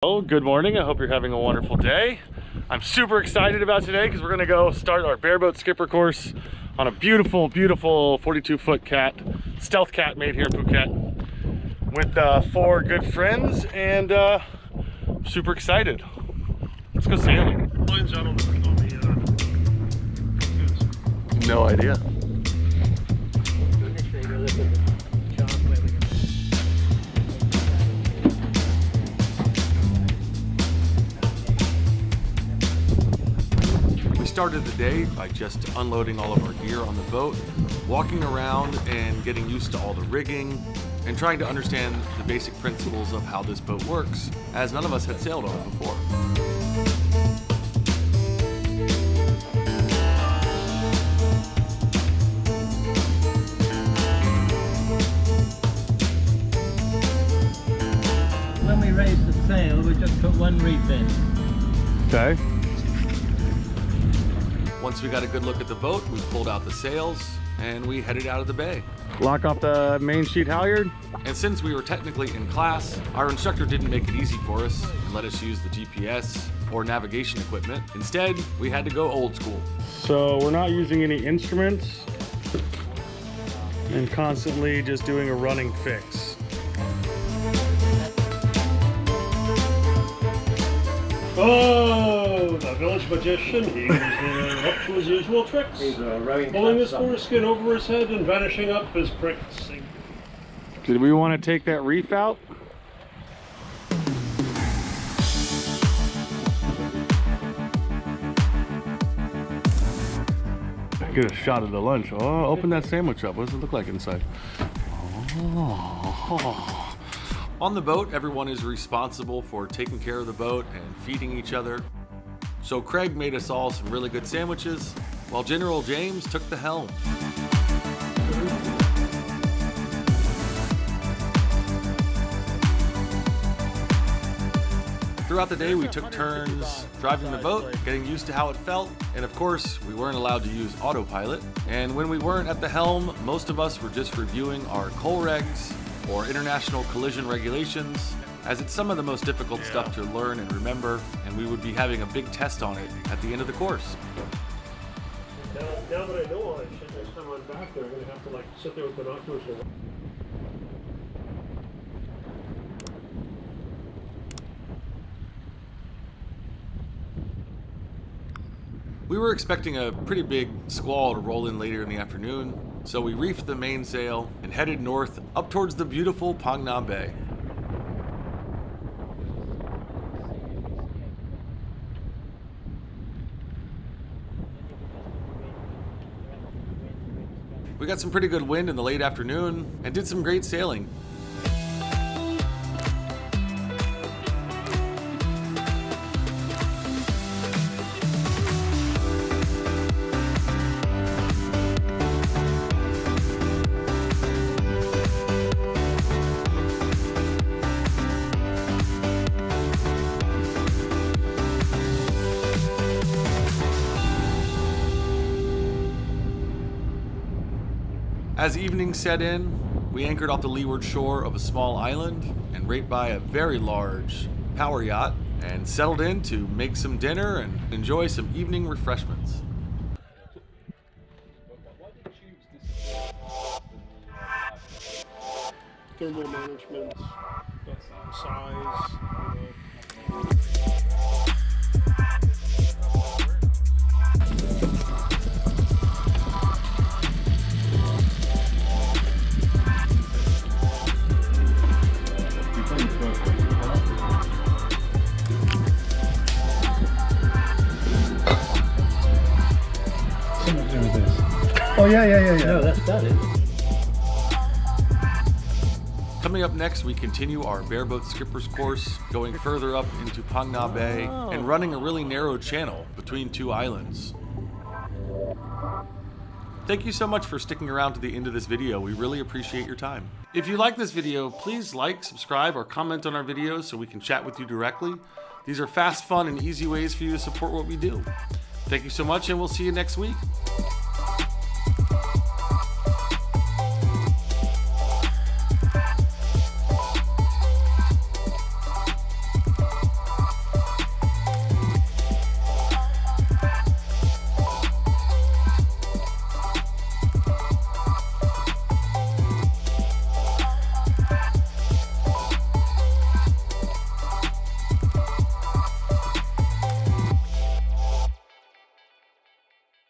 Oh, good morning. I hope you're having a wonderful day. I'm super excited about today because we're gonna go start our bareboat skipper course on a beautiful, beautiful 42-foot cat, stealth cat made here in Phuket with 4 good friends, and super excited. Let's go sailing. Lines out on the No idea. We started the day by just unloading all of our gear on the boat, walking around and getting used to all the rigging, and trying to understand the basic principles of how this boat works, as none of us had sailed on it before. When we raised the sail, we just put one reef in. Okay. Once we got a good look at the boat, we pulled out the sails and we headed out of the bay. Lock off the main sheet halyard. And since we were technically in class, our instructor didn't make it easy for us and let us use the GPS or navigation equipment. Instead, we had to go old school. So we're not using any instruments and constantly just doing a running fix. Oh, the village magician, he was up to his usual tricks. Pulling his foreskin over his head and vanishing up his pricks. Did we want to take that reef out? Get a shot of the lunch. Oh, open that sandwich up. What does it look like inside? Oh. On the boat, everyone is responsible for taking care of the boat and feeding each other. So Craig made us all some really good sandwiches, while General James took the helm. Throughout the day, we took turns driving the boat, getting used to how it felt, and of course, we weren't allowed to use autopilot. And when we weren't at the helm, most of us were just reviewing our coal regs or international collision regulations, as it's some of the most difficult stuff to learn and remember, and we would be having a big test on it at the end of the course. Now that I know all that shit, next time I'm back there, I'm going to have to sit there with binoculars and We were expecting a pretty big squall to roll in later in the afternoon, so we reefed the mainsail and headed north up towards the beautiful Phang Nga Bay. We got some pretty good wind in the late afternoon and did some great sailing. As evening set in, we anchored off the leeward shore of a small island and right by a very large power yacht and settled in to make some dinner and enjoy some evening refreshments. thermal management, size, Oh yeah. No, that's it. Coming up next, we continue our bareboat skipper's course, going further up into Phang Nga Bay and running a really narrow channel between 2 islands. Thank you so much for sticking around to the end of this video. We really appreciate your time. If you like this video, please like, subscribe, or comment on our videos so we can chat with you directly. These are fast, fun, and easy ways for you to support what we do. Thank you so much, and we'll see you next week.